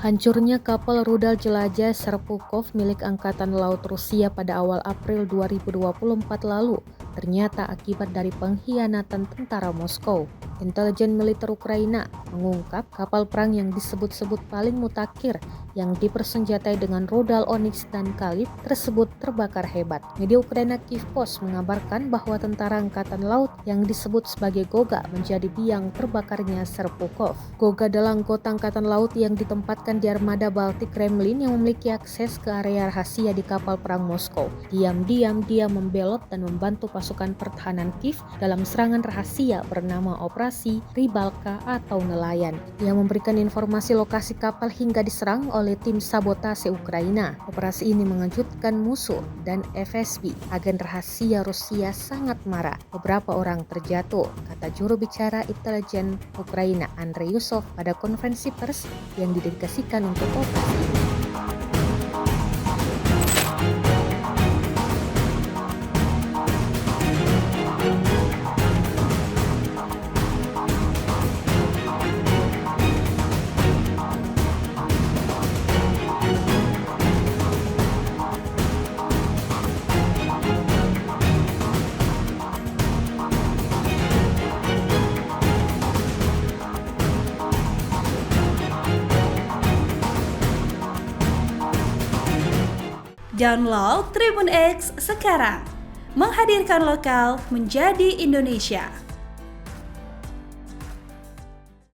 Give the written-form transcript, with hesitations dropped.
Hancurnya kapal rudal jelajah Serpukhov milik Angkatan Laut Rusia pada awal April 2024 lalu ternyata akibat dari pengkhianatan tentara Moskow. Intelijen militer Ukraina mengungkap kapal perang yang disebut-sebut paling mutakhir yang dipersenjatai dengan rudal Onyx dan Khalid tersebut terbakar hebat. Media Ukraina Kyiv Post mengabarkan bahwa tentara Angkatan Laut yang disebut sebagai Goga menjadi biang terbakarnya Serpukhov. Goga adalah anggota Angkatan Laut yang ditempatkan di armada Baltik Kremlin yang memiliki akses ke area rahasia di kapal perang Moskow. Diam-diam dia membelot dan membantu pasukan pertahanan Kiev dalam serangan rahasia bernama Operasi Rybalka atau Nelayan. Dia memberikan informasi lokasi kapal hingga diserang oleh tim sabotase Ukraina. Operasi ini mengejutkan musuh dan FSB. Agen rahasia Rusia sangat marah. Beberapa orang terjatuh, kata juru bicara intelijen Ukraina Andrei Yusov pada konferensi pers yang didedikasikan untuk operasi ini. Download Tribun X sekarang, menghadirkan lokal menjadi Indonesia.